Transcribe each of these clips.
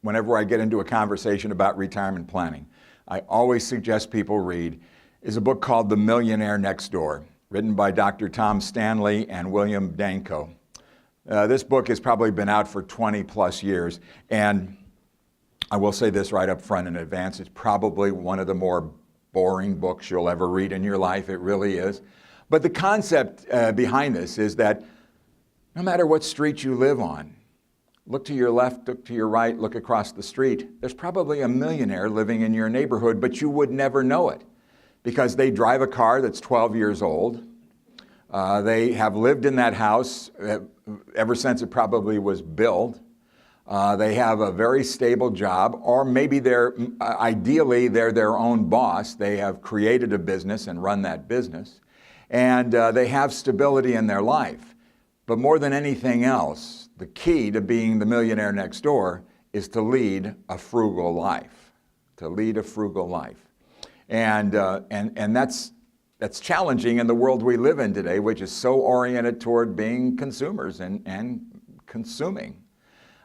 whenever I get into a conversation about retirement planning, I always suggest people read, is a book called The Millionaire Next Door, written by Dr. Tom Stanley and William Danko. This book has probably been out for 20 plus years, and I will say this right up front in advance, it's probably one of the more boring books you'll ever read in your life. It really is. But the concept behind this is that no matter what street you live on, look to your left, look to your right, look across the street, there's probably a millionaire living in your neighborhood, but you would never know it because they drive a car that's 12 years old. They have lived in that house ever since it probably was built. They have a very stable job, or maybe ideally they're their own boss. They have created a business and run that business, and they have stability in their life. But more than anything else, the key to being the millionaire next door is to lead a frugal life. To lead a frugal life, and that's challenging in the world we live in today, which is so oriented toward being consumers and consuming.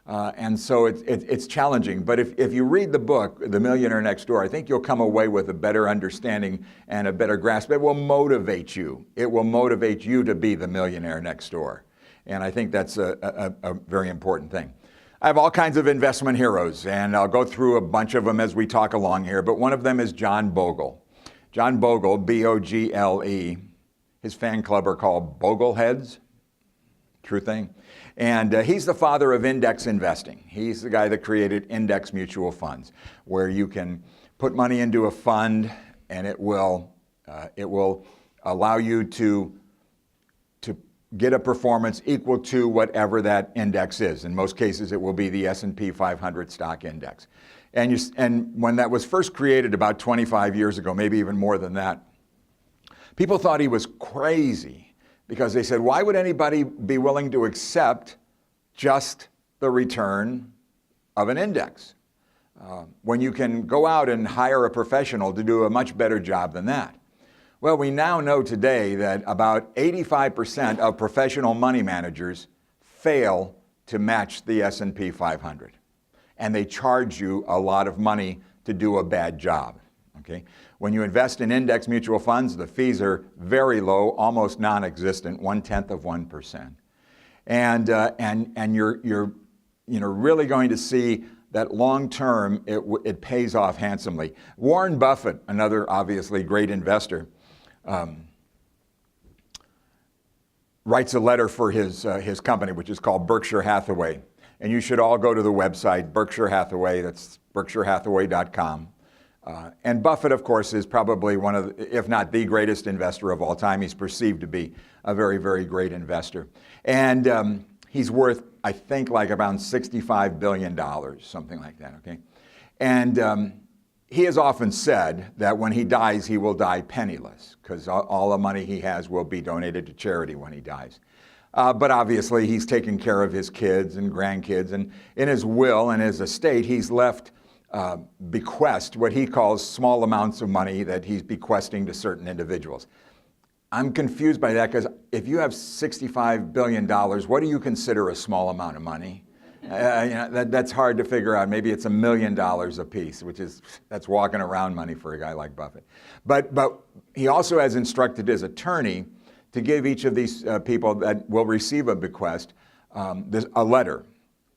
And so it's challenging. But if you read the book, The Millionaire Next Door, I think you'll come away with a better understanding and a better grasp. It will motivate you. It will motivate you to be the millionaire next door. And I think that's a very important thing. I have all kinds of investment heroes, and I'll go through a bunch of them as we talk along here. But one of them is John Bogle. John Bogle, B-O-G-L-E. His fan club are called Bogleheads. True thing. And he's the father of index investing. He's the guy that created index mutual funds, where you can put money into a fund and it will allow you to get a performance equal to whatever that index is. In most cases, it will be the S&P 500 stock index. And when that was first created about 25 years ago, maybe even more than that, people thought he was crazy because they said, why would anybody be willing to accept just the return of an index when you can go out and hire a professional to do a much better job than that? Well, we now know today that about 85% of professional money managers fail to match the S&P 500. And they charge you a lot of money to do a bad job. Okay? When you invest in index mutual funds, the fees are very low, almost non-existent, 0.1%. And you're really going to see that long term it pays off handsomely. Warren Buffett, another obviously great investor, writes a letter for his company, which is called Berkshire Hathaway. And you should all go to the website, Berkshire Hathaway, that's berkshirehathaway.com. And Buffett, of course, is probably one of, if not the greatest investor of all time. He's perceived to be a very, very great investor. And he's worth, I think, like around $65 billion, something like that, okay? And he has often said that when he dies, he will die penniless, because all the money he has will be donated to charity when he dies. But obviously, he's taken care of his kids and grandkids, and in his will and his estate, he's left bequest, what he calls small amounts of money that he's bequesting to certain individuals. I'm confused by that, because if you have $65 billion, what do you consider a small amount of money? That's hard to figure out. Maybe it's $1 million a piece, that's walking around money for a guy like Buffett. But he also has instructed his attorney to give each of these people that will receive a bequest a letter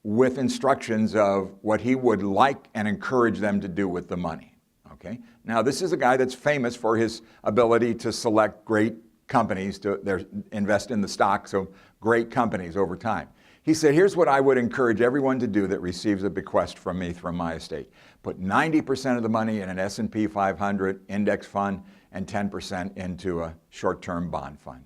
with instructions of what he would like and encourage them to do with the money. Okay? Now, this is a guy that's famous for his ability to select great companies to invest in the stocks of great companies over time. He said, here's what I would encourage everyone to do that receives a bequest from me from my estate. Put 90% of the money in an S&P 500 index fund and 10% into a short-term bond fund.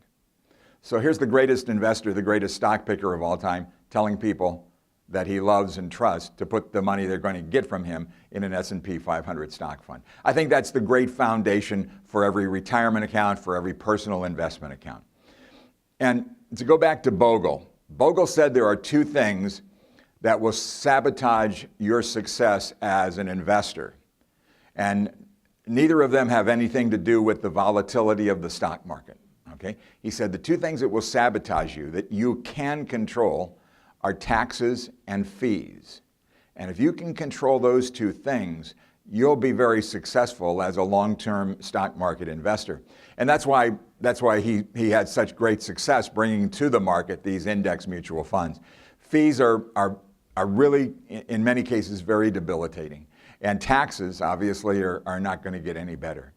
So here's the greatest investor, the greatest stock picker of all time, telling people that he loves and trusts to put the money they're going to get from him in an S&P 500 stock fund. I think that's the great foundation for every retirement account, for every personal investment account. And to go back to Bogle, Bogle said there are two things that will sabotage your success as an investor. And neither of them have anything to do with the volatility of the stock market. Okay? He said the two things that will sabotage you, that you can control, are taxes and fees. And if you can control those two things, you'll be very successful as a long-term stock market investor. And that's why he had such great success bringing to the market these index mutual funds. Fees are really, in many cases, very debilitating. And taxes, obviously, are not going to get any better.